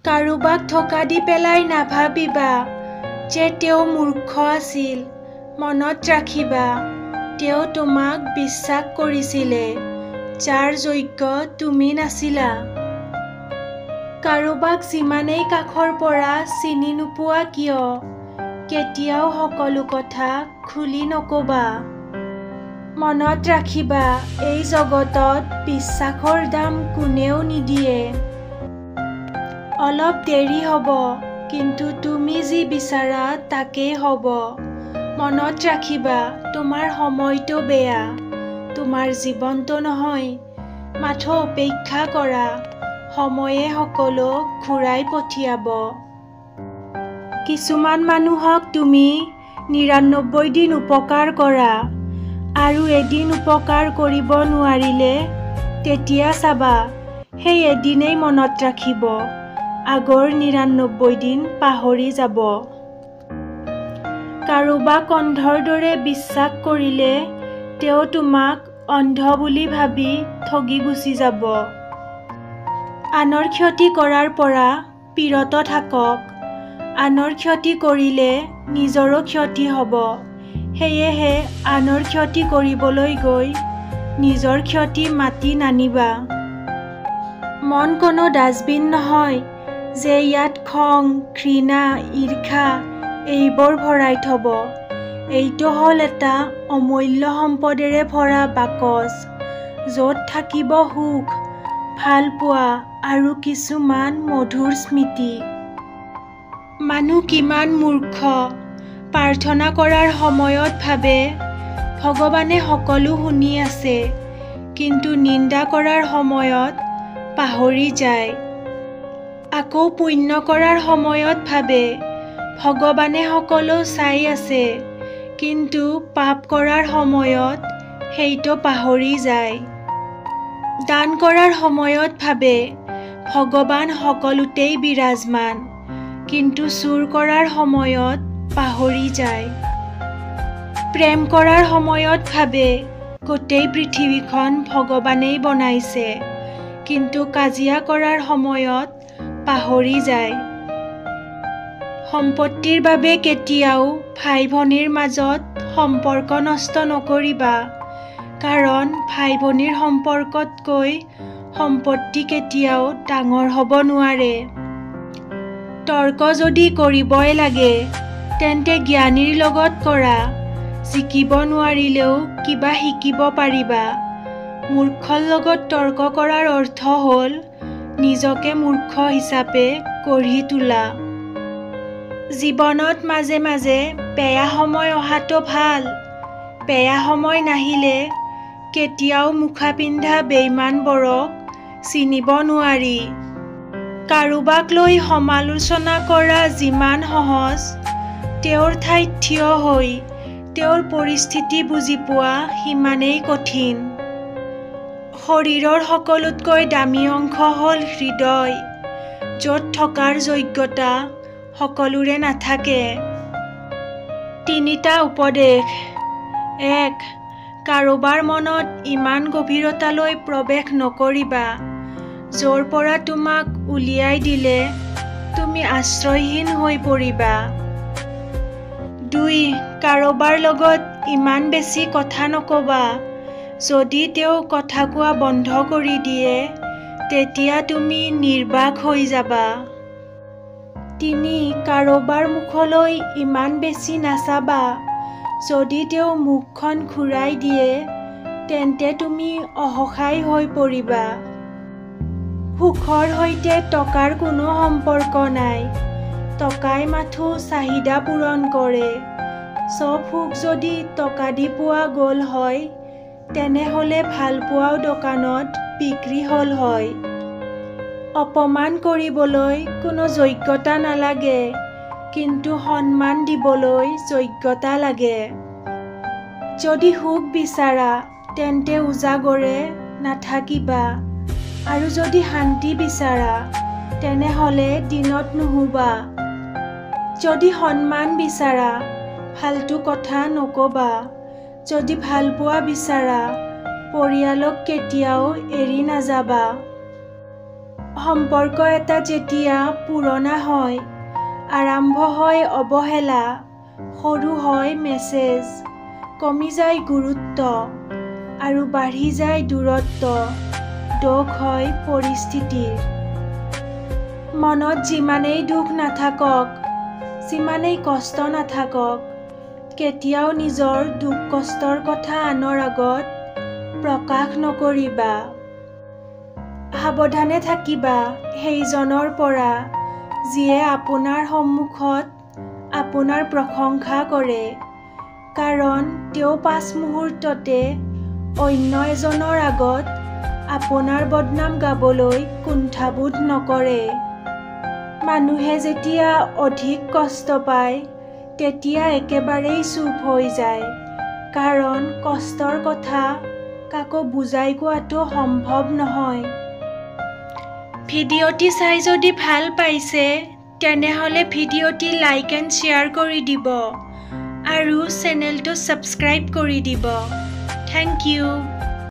কাৰোবাক ধোকা দি পেলাই নাভাবিবা যে তেওঁ মূৰ্খ আছিল। মনত ৰাখিবা, তেওঁ তোমাক বিশ্বাস কৰিছিলে, যাৰ যোগ্য তুমি নাছিলা। কাৰোবাক যিমানেই কাষৰ পৰা চিনি নোপোৱা কিয়, কেতিয়াও সকলো কথা খুলি নকবা। মনত ৰাখিবা, এই জগতত বিশ্বাসৰ দাম কোনেও নিদিয়ে। অলপ দেৰি হ'ব, কিন্তু তুমি যি বিচাৰা তাকেই হ'ব। মনত ৰাখিবা, তোমাৰ সময়টো বেয়া, তোমাৰ জীৱনটো নহয়। মাথো অপেক্ষা কৰা, সময়ে সকলো ঘূৰাই পঠিয়াব। কিছুমান মানুহক তুমি ৯৯ দিন উপকাৰ কৰা, আৰু এদিন উপকাৰ কৰিব নোৱাৰিলে তেতিয়া চাবা, সেই এদিনেই মনত ৰাখিব, আগৰ ৯৯ দিন পাহৰি যাব। কাৰোবাক অন্ধৰ দৰে বিশ্বাস কৰিলে তেওঁ তোমাক অন্ধ বুলি ভাবি ঠগি গুচি যাব। আনৰ ক্ষতি কৰাৰ পৰা বিৰত থাকক। আনৰ ক্ষতি কৰিলে নিজৰো ক্ষতি হ'ব। সেয়েহে আনৰ ক্ষতি কৰিবলৈ গৈ নিজৰ ক্ষতি মাতি নানিবা। মন কোনো ডাষ্টবিন নহয় যে ইয়াত খং, ঘৃণা, ঈৰ্ষা এইবোৰ ভৰাই থব। এইটো হ'ল এটা অমূল্য সম্পদেৰে ভৰা বাকচ, য'ত থাকিব সুখ, ভালপোৱা আৰু কিছুমান মধুৰ স্মৃতি। মানুহ কিমান মূৰ্খ, প্ৰাৰ্থনা কৰাৰ সময়ত ভাবে ভগৱানে সকলো শুনি আছে, কিন্তু নিন্দা কৰাৰ সময়ত পাহৰি যায়। আকৌ পুণ্য কৰাৰ সময়ত ভাবে ভগৱানে সকলো চাই আছে, কিন্তু পাপ কৰাৰ সময়ত সেইটো পাহৰি যায়। দান কৰাৰ সময়ত ভাবে ভগৱান সকলোতেই বিৰাজমান, কিন্তু চুৰ কৰাৰ সময়ত পাহৰি যায়। প্ৰেম কৰাৰ সময়ত ভাবে গোটেই পৃথিৱীখন ভগৱানেই বনাইছে, কিন্তু কাজিয়া কৰাৰ সময়ত পাহৰি যায়। সম্পত্তিৰ বাবে কেতিয়াও ভাই-ভনীৰ মাজত সম্পৰ্ক নষ্ট নকৰিবা, কাৰণ ভাই-ভনীৰ সম্পৰ্কতকৈ সম্পত্তি কেতিয়াও ডাঙৰ হ'ব নোৱাৰে। তৰ্ক যদি কৰিবই লাগে, তেন্তে জ্ঞানীৰ লগত কৰা। জিকিব নোৱাৰিলেও কিবা শিকিব পাৰিবা। মূৰ্খৰ লগত তৰ্ক কৰাৰ অৰ্থ হ'ল নিজকে মূৰ্খ হিচাপে গঢ়ি তোলা। জীৱনত মাজে মাজে বেয়া সময় অহাটো ভাল। বেয়া সময় নাহিলে কেতিয়াও মুখা পিন্ধা বেইমানবোৰক চিনিব নোৱাৰি। কাৰোবাক লৈ সমালোচনা কৰা যিমান সহজ, তেওঁৰ ঠাইত থিয় হৈ তেওঁৰ পৰিস্থিতি বুজি পোৱা সিমানেই কঠিন। শৰীৰৰ সকলোতকৈ দামী অংশ হ'ল হৃদয়, য'ত থকাৰ যোগ্যতা সকলোৰে নাথাকে। ৩টা উপদেশ। ১. কাৰোবাৰ মনত ইমান গভীৰতালৈ প্ৰৱেশ নকৰিবা, য'ৰ পৰা তোমাক উলিয়াই দিলে তুমি আশ্ৰয়হীন হৈ পৰিবা। ২. কাৰোবাৰ লগত ইমান বেছি কথা নকবা, যদি তেওঁ কথা কোৱা বন্ধ কৰি দিয়ে তেতিয়া তুমি নিৰ্বাক হৈ যাবা। ৩. কাৰোবাৰ মুখলৈ ইমান বেছি নাচাবা, যদি তেওঁ মুখখন ঘূৰাই দিয়ে তেন্তে তুমি অসহায় হৈ পৰিবা। সুখৰ সৈতে টকাৰ কোনো সম্পৰ্ক নাই। টকাই মাথো চাহিদা পূৰণ কৰে। চব সুখ যদি টকা দি পোৱা গ'ল হয়, তেনেহ'লে ভালপোৱাও দোকানত বিক্ৰী হ'ল হয়। অপমান কৰিবলৈ কোনো যোগ্যতা নালাগে, কিন্তু সন্মান দিবলৈ যোগ্যতা লাগে। যদি সুখ বিচাৰা তেন্তে উজাগৰে নাথাকিবা, আৰু যদি শান্তি বিচাৰা তেনেহ'লে দিনত নুশুবা। যদি সন্মান বিচাৰা ফাল্টু কথা নকবা। যদি ভালপোৱা বিচাৰা পৰিয়ালক কেতিয়াও এৰি নাযাবা। সম্পৰ্ক এটা যেতিয়া পুৰণা হয়, আৰম্ভ হয় অৱহেলা, সৰু হয় মেছেজ, কমি যায় গুৰুত্ব আৰু বাঢ়ি যায় দূৰত্ব, দোষ হয় পৰিস্থিতিৰ। মনত যিমানেই দুখ নাথাকক, যিমানেই কষ্ট নাথাকক, কেতিয়াও নিজৰ দুখ কষ্টৰ কথা আনৰ আগত প্ৰকাশ নকৰিবা। সাৱধানে থাকিবা সেইজনৰ পৰা যিয়ে আপোনাৰ সন্মুখত আপোনাৰ প্ৰশংসা কৰে, কাৰণ তেওঁ পাছ মুহূৰ্ততে অন্য এজনৰ আগত আপোনাৰ বদনাম গাবলৈ কুণ্ঠাবোধ নকৰে। মানুহে যেতিয়া অধিক কষ্ট পায়, তেতিয়া একেবাৰেই চুপ হৈ যায়, কাৰণ কষ্টৰ কথা কাকো বুজাই কোৱাটো সম্ভৱ নহয়। ভিডিঅ'টি চাই যদি ভাল পাইছে, তেনেহ'লে ভিডিঅ'টি লাইক এণ্ড শ্বেয়াৰ কৰি দিব আৰু চেনেলটো ছাবস্ক্ৰাইব কৰি দিব। Thank U.